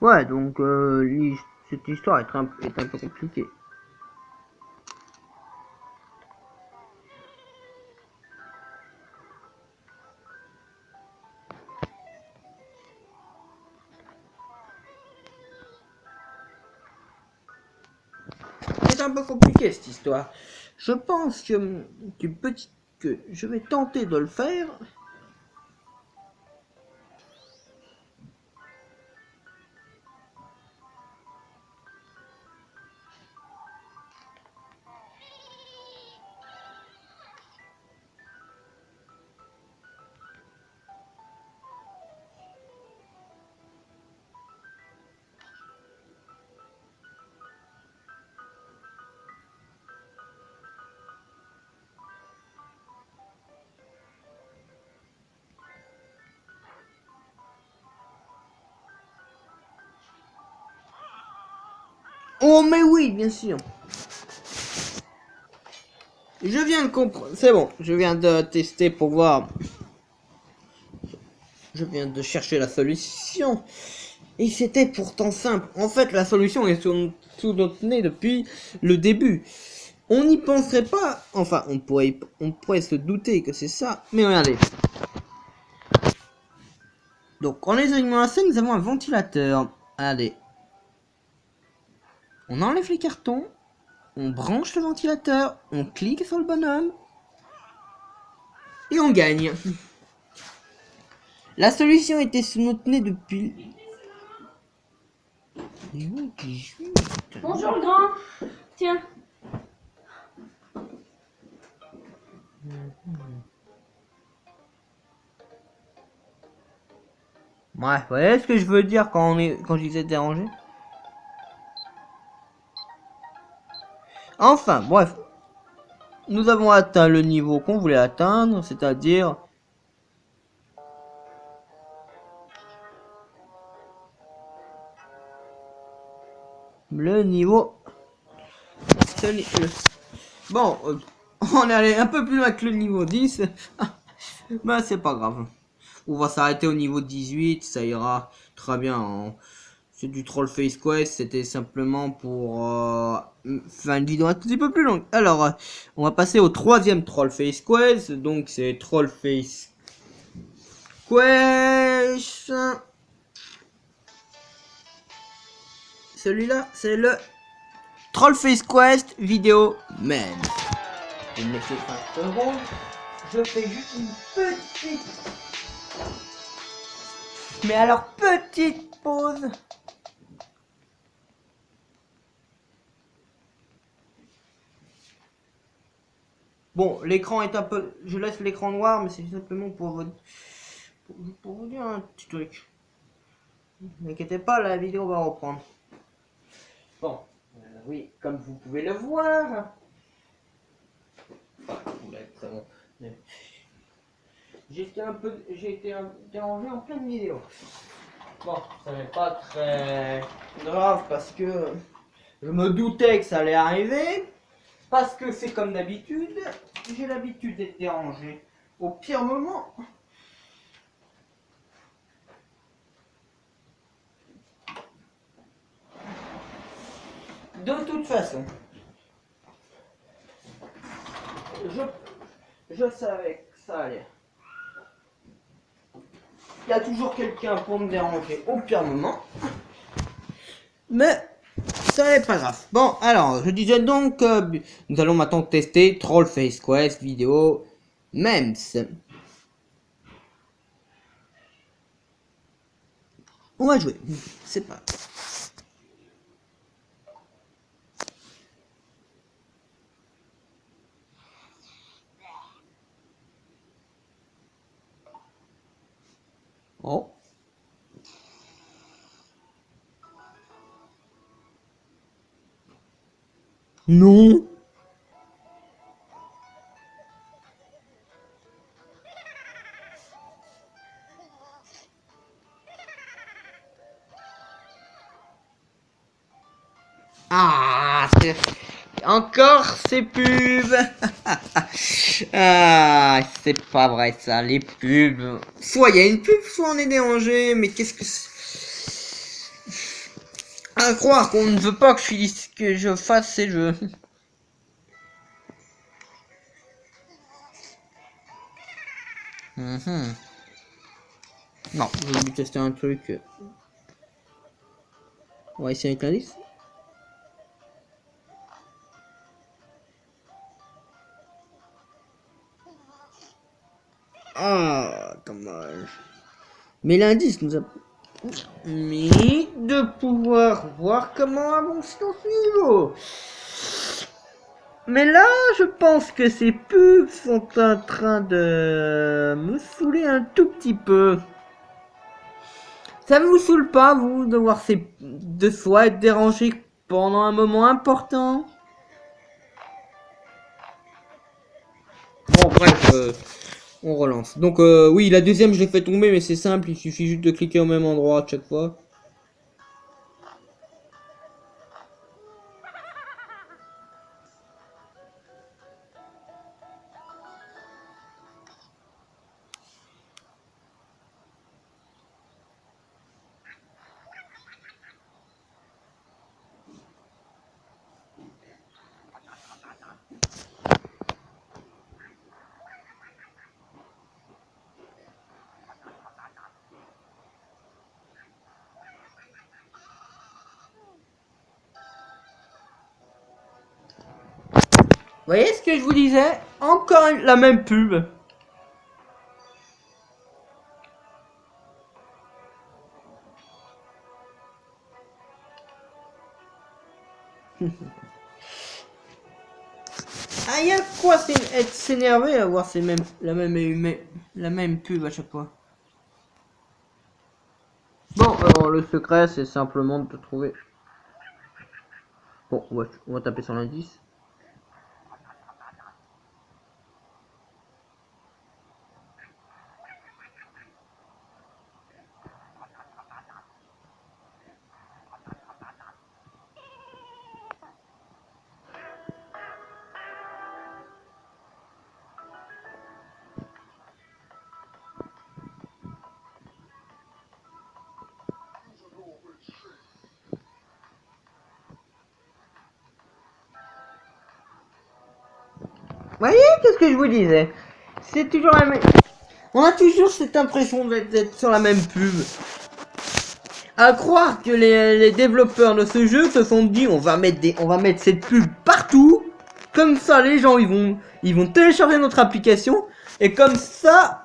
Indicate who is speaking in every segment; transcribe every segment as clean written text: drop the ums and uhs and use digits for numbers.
Speaker 1: Ouais, donc cette histoire est un peu compliquée. C'est un peu compliqué cette histoire. Je pense que je vais tenter de le faire. Oh mais oui, bien sûr. Je viens de comprendre. C'est bon, je viens de tester pour voir. Je viens de chercher la solution. Et c'était pourtant simple. En fait, la solution est sous notre nez depuis le début. On n'y penserait pas. Enfin, on pourrait se douter que c'est ça. Mais regardez. Donc, en les allumant à 5, nous avons un ventilateur. Allez. On enlève les cartons. On branche le ventilateur. On clique sur le bonhomme. Et on gagne. La solution était sous notre nez depuis...
Speaker 2: Bonjour le grand. Tiens.
Speaker 1: Ouais, vous voyez ce que je veux dire quand je disais dérangé? Enfin, bref. Nous avons atteint le niveau qu'on voulait atteindre, c'est-à-dire... le niveau... Bon, on est allé un peu plus loin que le niveau 10. Mais c'est pas grave. On va s'arrêter au niveau 18, ça ira très bien. C'est du Troll Face Quest, c'était simplement pour faire une vidéo un petit peu plus longue. Alors, on va passer au troisième Troll Face Quest. Donc, c'est Troll Face Quest. Celui-là, c'est le Troll Face Quest vidéo même. Vous me laissez 5 secondes. Je fais juste une petite... mais alors, petite pause. Bon, l'écran est un peu... je laisse l'écran noir, mais c'est simplement pour vous dire un petit truc. N'inquiétez pas, la vidéo va reprendre. Bon, oui, comme vous pouvez le voir... j'ai été dérangé en pleine vidéo. Bon, ça n'est pas très grave parce que je me doutais que ça allait arriver. Parce que c'est comme d'habitude, j'ai l'habitude d'être dérangé au pire moment. De toute façon, je savais que ça allait. Il y a toujours quelqu'un pour me déranger au pire moment. Mais ça n'est pas grave. Bon, alors, je disais donc que nous allons maintenant tester Troll Face Quest vidéo MEMS. On va jouer. C'est pas... oh. Non. Ah, encore ces pubs. Ah, c'est pas vrai ça, les pubs. Soit il y a une pub, soit on est dérangé, mais qu'est-ce que c'est... À croire qu'on ne veut pas que je fasse ces jeux. Non, je vais lui tester un truc. On va essayer avec l'indice. Ah, dommage. Mais l'indice nous a permis de pouvoir voir comment avancer dans ce niveau. Mais là, je pense que ces pubs sont en train de me saouler un tout petit peu. Ça ne vous saoule pas, vous, de voir de soi être dérangé pendant un moment important? Bon, bref, on relance. Donc, oui, la deuxième, je l'ai fait tomber, mais c'est simple, il suffit juste de cliquer au même endroit à chaque fois. Vous voyez ce que je vous disais? Encore la même pub. Ah, y a quoi être s'énerver à voir la même pub à chaque fois. Bon, alors le secret c'est simplement de trouver. Bon, on va taper sur l'indice. Vous voyez, qu'est-ce que je vous disais? C'est toujours la même. On a toujours cette impression d'être sur la même pub. À croire que les développeurs de ce jeu se sont dit on va mettre cette pub partout. Comme ça, les gens ils vont télécharger notre application et comme ça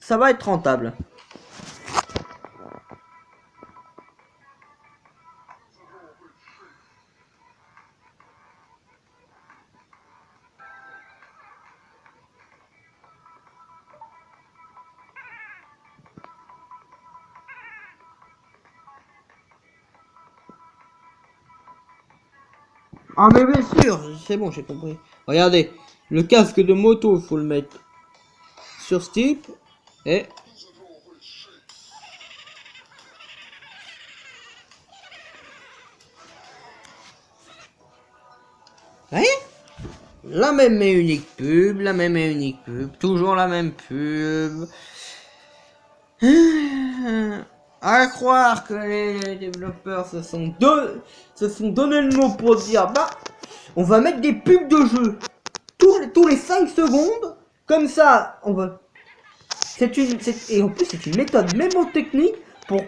Speaker 1: va être rentable. Ah mais bien sûr, c'est bon, j'ai compris. Regardez, le casque de moto, faut le mettre sur ce type et voyez, la même et unique pub, toujours la même pub. À croire que les développeurs se sont donné le mot pour dire bah on va mettre des pubs de jeu tous les 5 secondes, comme ça on va. Et en plus c'est une méthode mémotechnique pour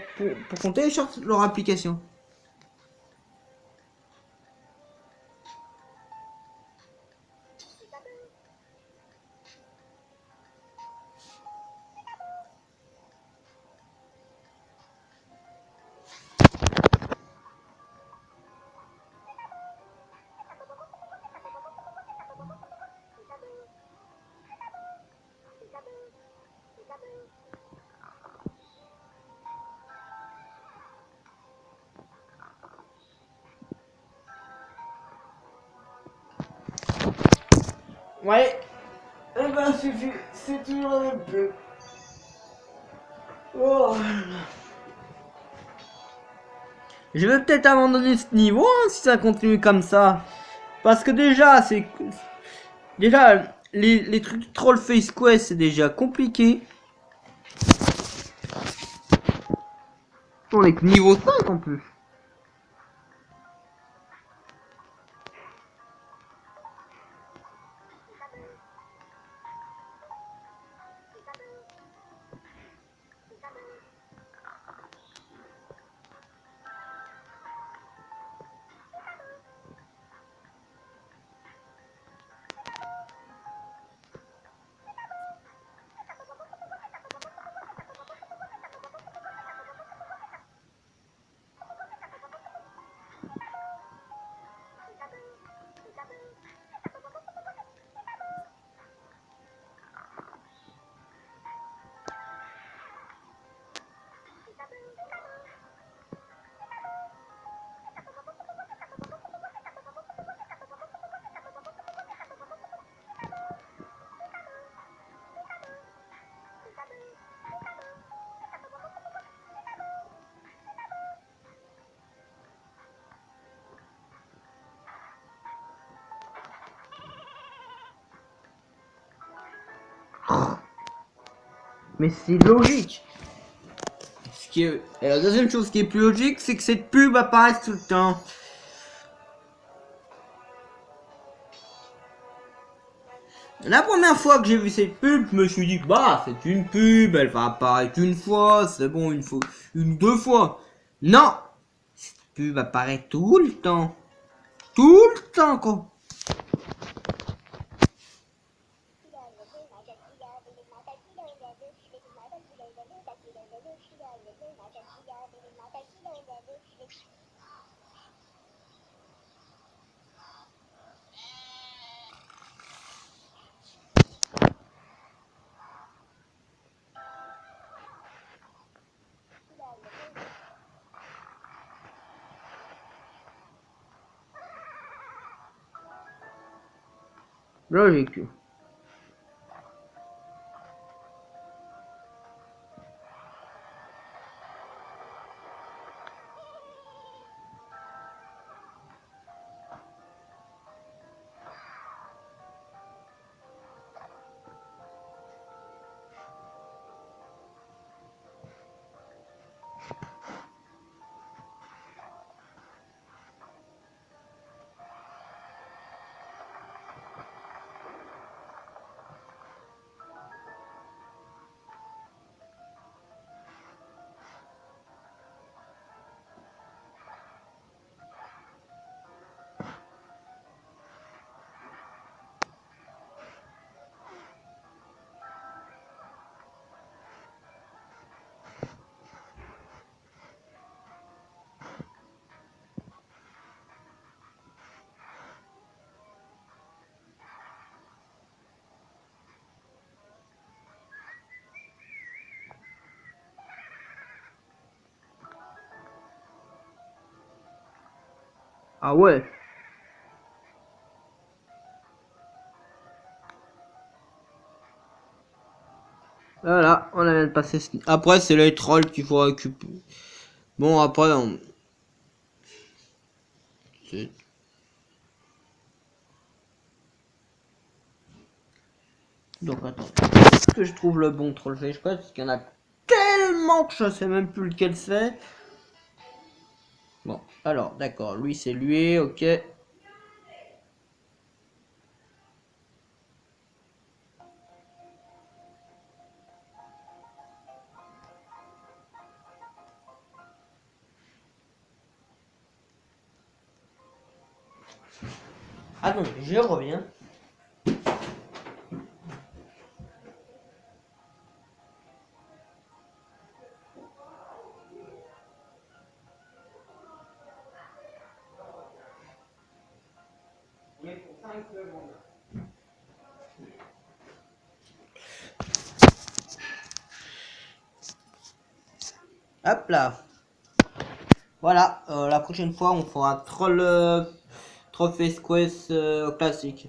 Speaker 1: qu'on télécharge leur application. Ouais, eh ben suffit, c'est toujours la même pub. Oh. Je vais peut-être abandonner ce niveau hein, si ça continue comme ça. Parce que déjà, les trucs Troll Face Quest, c'est déjà compliqué. On est que niveau 5 en plus. Mais c'est logique. Et la deuxième chose qui est plus logique, c'est que cette pub apparaisse tout le temps. La première fois que j'ai vu cette pub, je me suis dit, bah, c'est une pub, elle va apparaître une fois, c'est bon, une ou deux fois. Non! Cette pub apparaît tout le temps. Tout le temps, quoi. Logique. Ah ouais. Voilà, on a vient de passer ce... Après, c'est les trolls qu'il faut récupérer. Bon, après, on... Donc, attends. Est-ce que je trouve le bon troll face code? Parce qu'il y en a tellement que je sais même plus lequel c'est. Bon, alors, d'accord. Lui, c'est lui, ok. Ah non, je reviens. Hop là. Voilà, la prochaine fois, on fera troll face quest classique.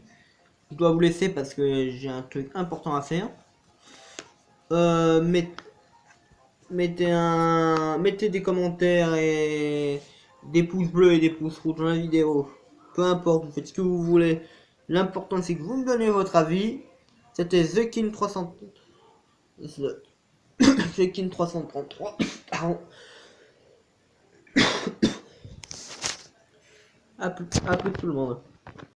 Speaker 1: Je dois vous laisser parce que j'ai un truc important à faire. Mettez des commentaires et des pouces bleus et des pouces rouges dans la vidéo. Peu importe, vous faites ce que vous voulez. L'important c'est que vous me donnez votre avis. C'était The King 300. The King 333. Pardon. À plus tout le monde.